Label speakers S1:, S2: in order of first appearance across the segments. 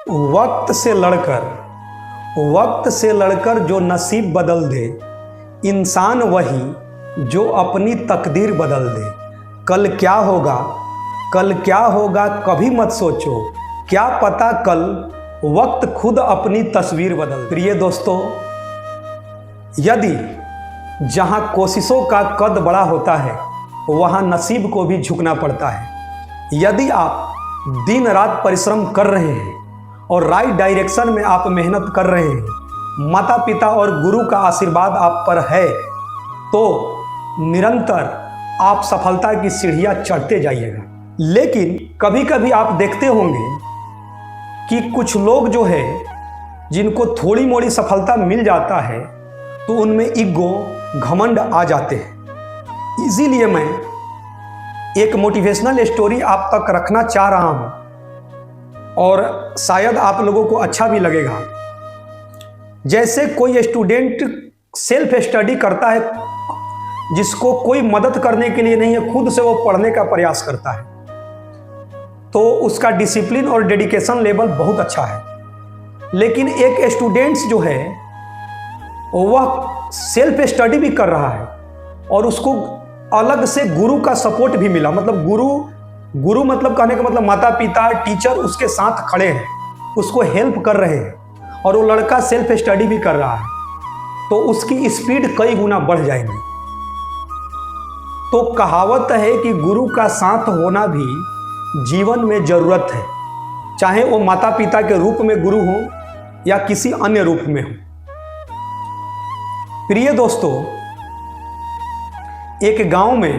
S1: वक्त से लड़कर जो नसीब बदल दे, इंसान वही जो अपनी तकदीर बदल दे। कल क्या होगा कभी मत सोचो, क्या पता कल वक्त खुद अपनी तस्वीर बदल। प्रिय दोस्तों, यदि जहां कोशिशों का कद बड़ा होता है वहां नसीब को भी झुकना पड़ता है। यदि आप दिन रात परिश्रम कर रहे हैं और राइट डायरेक्शन में आप मेहनत कर रहे हैं, माता पिता और गुरु का आशीर्वाद आप पर है, तो निरंतर आप सफलता की सीढ़ियां चढ़ते जाइएगा। लेकिन कभी कभी आप देखते होंगे कि कुछ लोग जो है, जिनको थोड़ी मोड़ी सफलता मिल जाता है तो उनमें ईगो, घमंड आ जाते हैं। इसीलिए मैं एक मोटिवेशनल स्टोरी आप तक रखना चाह रहा हूं और शायद आप लोगों को अच्छा भी लगेगा। जैसे कोई स्टूडेंट सेल्फ स्टडी करता है, जिसको कोई मदद करने के लिए नहीं है, खुद से वो पढ़ने का प्रयास करता है, तो उसका डिसिप्लिन और डेडिकेशन लेवल बहुत अच्छा है। लेकिन एक स्टूडेंट्स जो है वह सेल्फ स्टडी भी कर रहा है और उसको अलग से गुरु का सपोर्ट भी मिला। मतलब गुरु मतलब कहने का मतलब माता पिता, टीचर उसके साथ खड़े हैं, उसको हेल्प कर रहे हैं और वो लड़का सेल्फ स्टडी भी कर रहा है, तो उसकी स्पीड कई गुना बढ़ जाएगी। तो कहावत है कि गुरु का साथ होना भी जीवन में जरूरत है, चाहे वो माता पिता के रूप में गुरु हो या किसी अन्य रूप में हो। प्रिय दोस्तों, एक गांव में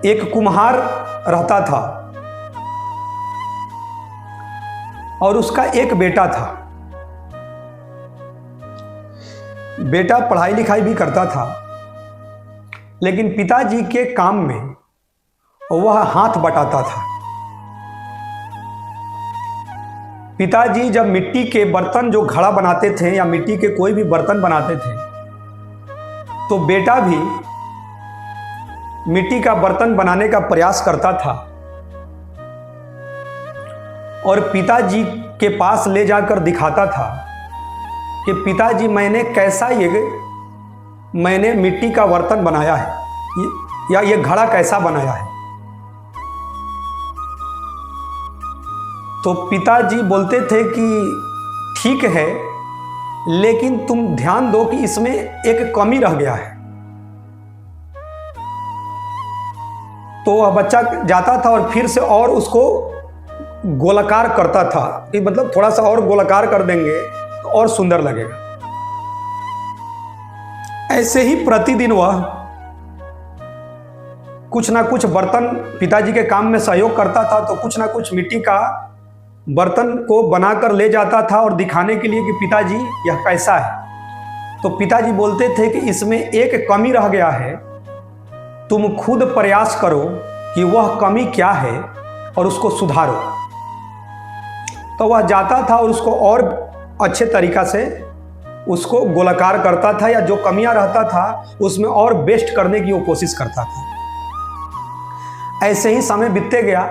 S1: एक कुम्हार रहता था और उसका एक बेटा था। बेटा पढ़ाई लिखाई भी करता था, लेकिन पिताजी के काम में वह हाथ बटाता था। पिताजी जब मिट्टी के बर्तन जो घड़ा बनाते थे या मिट्टी के कोई भी बर्तन बनाते थे, तो बेटा भी मिट्टी का बर्तन बनाने का प्रयास करता था और पिताजी के पास ले जाकर दिखाता था कि पिताजी मैंने मिट्टी का बर्तन बनाया है या ये घड़ा कैसा बनाया है। तो पिताजी बोलते थे कि ठीक है, लेकिन तुम ध्यान दो कि इसमें एक कमी रह गया है। तो वह बच्चा जाता था और फिर से और उसको गोलाकार करता था कि मतलब थोड़ा सा और गोलाकार कर देंगे तो और सुंदर लगेगा। ऐसे ही प्रतिदिन वह कुछ ना कुछ बर्तन पिताजी के काम में सहयोग करता था, तो कुछ ना कुछ मिट्टी का बर्तन को बनाकर ले जाता था और दिखाने के लिए कि पिताजी यह कैसा है। तो पिताजी बोलते थे कि इसमें एक कमी रह गया है, तुम खुद प्रयास करो कि वह कमी क्या है और उसको सुधारो। तो वह जाता था और उसको और अच्छे तरीक़ा से उसको गोलाकार करता था, या जो कमियां रहता था उसमें और बेस्ट करने की वो कोशिश करता था। ऐसे ही समय बीतते गया,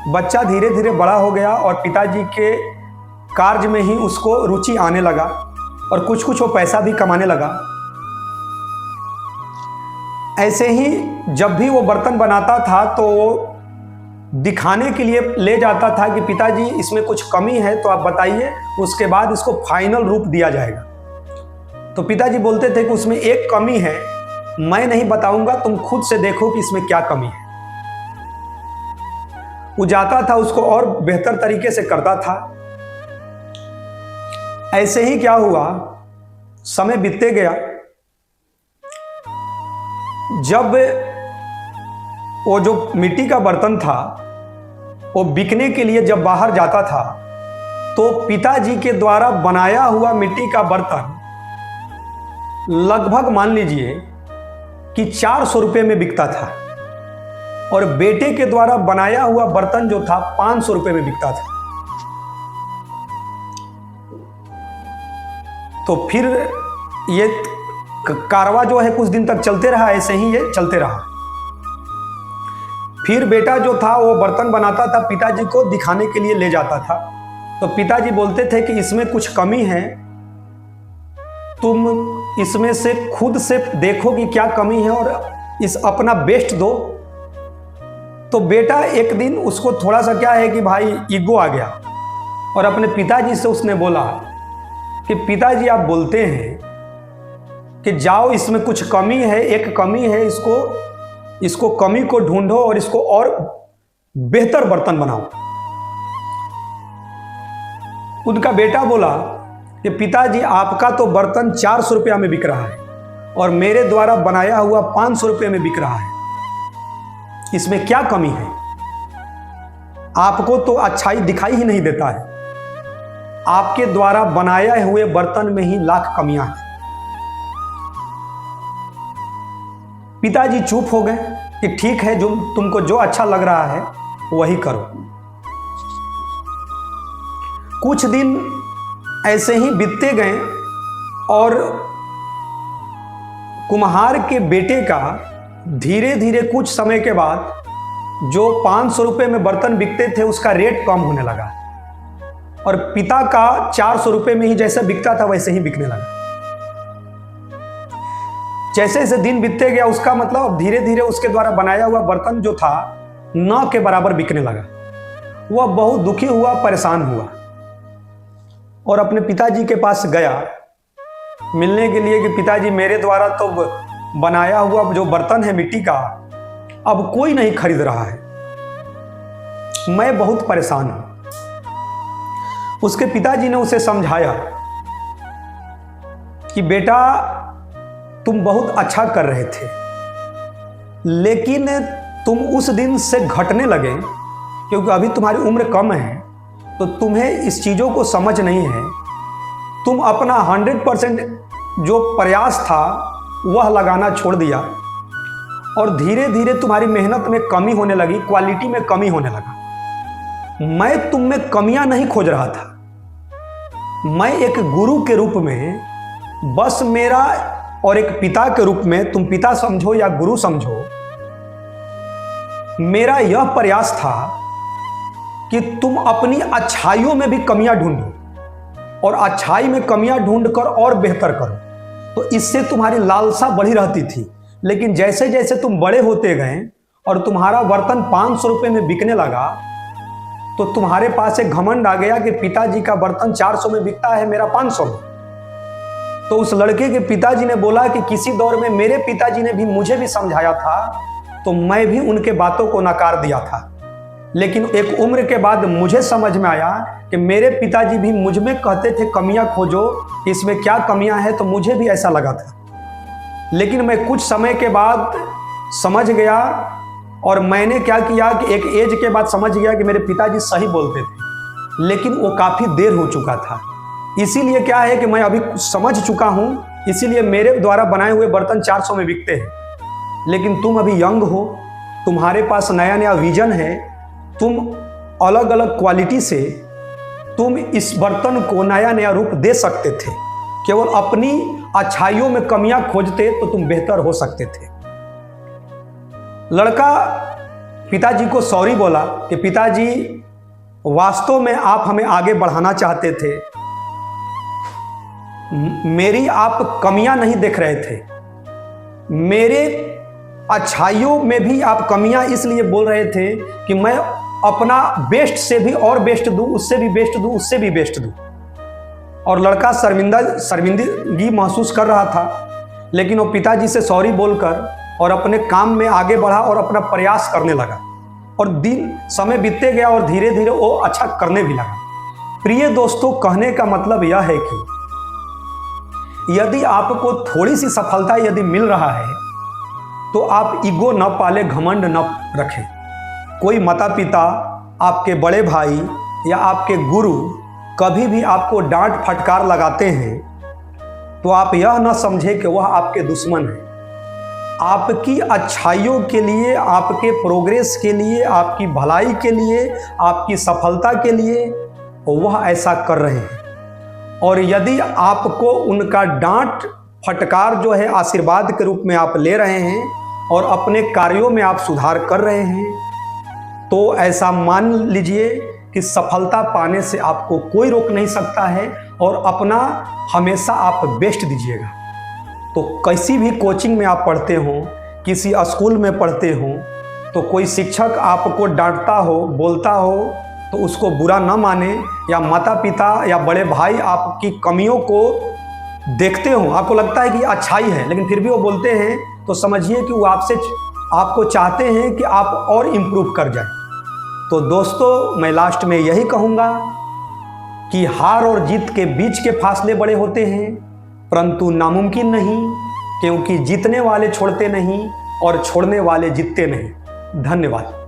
S1: बच्चा धीरे धीरे बड़ा हो गया और पिताजी के कार्य में ही उसको रुचि आने लगा और कुछ कुछ वो पैसा भी कमाने लगा। ऐसे ही जब भी वो बर्तन बनाता था तो वो दिखाने के लिए ले जाता था कि पिताजी इसमें कुछ कमी है तो आप बताइए, उसके बाद इसको फाइनल रूप दिया जाएगा। तो पिताजी बोलते थे कि उसमें एक कमी है, मैं नहीं बताऊंगा, तुम खुद से देखो कि इसमें क्या कमी है। वो जाता था, उसको और बेहतर तरीके से करता था। ऐसे ही क्या हुआ, समय बीतते गया। जब वो जो मिट्टी का बर्तन था वो बिकने के लिए जब बाहर जाता था, तो पिताजी के द्वारा बनाया हुआ मिट्टी का बर्तन लगभग मान लीजिए कि 400 रुपये में बिकता था और बेटे के द्वारा बनाया हुआ बर्तन जो था 500 रुपये में बिकता था। तो फिर ये कारवा जो है कुछ दिन तक चलते रहा, ऐसे ही ये चलते रहा। फिर बेटा जो था वो बर्तन बनाता था, पिताजी को दिखाने के लिए ले जाता था। तो पिताजी बोलते थे कि इसमें कुछ कमी है, तुम इसमें से खुद से देखो कि क्या कमी है और इस अपना बेस्ट दो। तो बेटा एक दिन उसको थोड़ा सा क्या है कि भाई ईगो आ गया और अपने पिताजी से उसने बोला कि पिताजी आप बोलते हैं कि जाओ इसमें कुछ कमी है, एक कमी है, इसको कमी को ढूंढो और इसको और बेहतर बर्तन बनाओ। उनका बेटा बोला कि पिताजी आपका तो बर्तन 400 रुपया में बिक रहा है और मेरे द्वारा बनाया हुआ 500 रुपये में बिक रहा है, इसमें क्या कमी है? आपको तो अच्छाई दिखाई ही नहीं देता है, आपके द्वारा बनाए हुए बर्तन में ही लाख कमियां हैं। पिताजी चुप हो गए कि ठीक है, जो तुमको जो अच्छा लग रहा है वही करो। कुछ दिन ऐसे ही बीतते गए और कुम्हार के बेटे का धीरे धीरे कुछ समय के बाद जो 500 रुपये में बर्तन बिकते थे उसका रेट कम होने लगा और पिता का 400 रुपये में ही जैसा बिकता था वैसे ही बिकने लगा। जैसे जैसे दिन बीतते गया उसका मतलब धीरे धीरे उसके द्वारा बनाया हुआ बर्तन जो था न के बराबर बिकने लगा। वह बहुत दुखी हुआ, परेशान हुआ और अपने पिताजी के पास गया मिलने के लिए कि पिताजी मेरे द्वारा तो बनाया हुआ जो बर्तन है मिट्टी का अब कोई नहीं खरीद रहा है, मैं बहुत परेशान हूं। उसके पिताजी ने उसे समझाया कि बेटा तुम बहुत अच्छा कर रहे थे, लेकिन तुम उस दिन से घटने लगे क्योंकि अभी तुम्हारी उम्र कम है तो तुम्हें इस चीज़ों को समझ नहीं है। तुम अपना 100% जो प्रयास था वह लगाना छोड़ दिया और धीरे धीरे तुम्हारी मेहनत में कमी होने लगी, क्वालिटी में कमी होने लगा। मैं तुम में कमियां नहीं खोज रहा था, मैं एक गुरु के रूप में बस मेरा और एक पिता के रूप में, तुम पिता समझो या गुरु समझो, मेरा यह प्रयास था कि तुम अपनी अच्छाइयों में भी कमियां ढूंढो और अच्छाई में कमियां ढूंढकर और बेहतर करो। तो इससे तुम्हारी लालसा बढ़ी रहती थी, लेकिन जैसे जैसे तुम बड़े होते गए और तुम्हारा बर्तन 500 रुपये में बिकने लगा तो तुम्हारे पास एक घमंड आ गया कि पिताजी का बर्तन 400 में बिकता है, मेरा 500 में। तो उस लड़के के पिताजी ने बोला कि किसी दौर में मेरे पिताजी ने भी मुझे भी समझाया था तो मैं भी उनके बातों को नकार दिया था, लेकिन एक उम्र के बाद मुझे समझ में आया कि मेरे पिताजी भी मुझ में कहते थे कमियां खोजो, कि इसमें क्या कमियां हैं, तो मुझे भी ऐसा लगा था। लेकिन मैं कुछ समय के बाद समझ गया और मैंने क्या किया कि एक एज के बाद समझ गया कि मेरे पिताजी सही बोलते थे, लेकिन वो काफ़ी देर हो चुका था। इसीलिए क्या है कि मैं अभी समझ चुका हूँ, इसीलिए मेरे द्वारा बनाए हुए बर्तन 400 में बिकते हैं। लेकिन तुम अभी यंग हो, तुम्हारे पास नया नया विजन है, तुम अलग अलग क्वालिटी से तुम इस बर्तन को नया नया रूप दे सकते थे। केवल अपनी अच्छाइयों में कमियां खोजते तो तुम बेहतर हो सकते थे। लड़का पिताजी को सॉरी बोला कि पिताजी वास्तव में आप हमें आगे बढ़ाना चाहते थे, मेरी आप कमियां नहीं देख रहे थे, मेरे अच्छाइयों में भी आप कमियां इसलिए बोल रहे थे कि मैं अपना बेस्ट से भी और बेस्ट दूं, उससे भी बेस्ट दूं, उससे भी बेस्ट दूं। और लड़का शर्मिंदगी महसूस कर रहा था, लेकिन वो पिताजी से सॉरी बोलकर और अपने काम में आगे बढ़ा और अपना प्रयास करने लगा और दिन समय बीतते गया और धीरे धीरे वो अच्छा करने भी लगा। प्रिय दोस्तों, कहने का मतलब यह है कि यदि आपको थोड़ी सी सफलता यदि मिल रहा है तो आप ईगो न पाले, घमंड न रखें। कोई माता पिता, आपके बड़े भाई या आपके गुरु कभी भी आपको डांट फटकार लगाते हैं तो आप यह न समझें कि वह आपके दुश्मन हैं। आपकी अच्छाइयों के लिए, आपके प्रोग्रेस के लिए, आपकी भलाई के लिए, आपकी सफलता के लिए वह ऐसा कर रहे हैं। और यदि आपको उनका डांट फटकार जो है आशीर्वाद के रूप में आप ले रहे हैं और अपने कार्यों में आप सुधार कर रहे हैं, तो ऐसा मान लीजिए कि सफलता पाने से आपको कोई रोक नहीं सकता है और अपना हमेशा आप बेस्ट दीजिएगा। तो किसी भी कोचिंग में आप पढ़ते हो, किसी स्कूल में पढ़ते हो, तो कोई शिक्षक आपको डांटता हो, बोलता हो, तो उसको बुरा ना माने, या माता पिता या बड़े भाई आपकी कमियों को देखते हो, आपको लगता है कि अच्छाई है लेकिन फिर भी वो बोलते हैं, तो समझिए कि वो आपको चाहते हैं कि आप और इम्प्रूव कर जाए। तो दोस्तों, मैं लास्ट में यही कहूँगा कि हार और जीत के बीच के फासले बड़े होते हैं, परंतु नामुमकिन नहीं, क्योंकि जीतने वाले छोड़ते नहीं और छोड़ने वाले जीतते नहीं। धन्यवाद।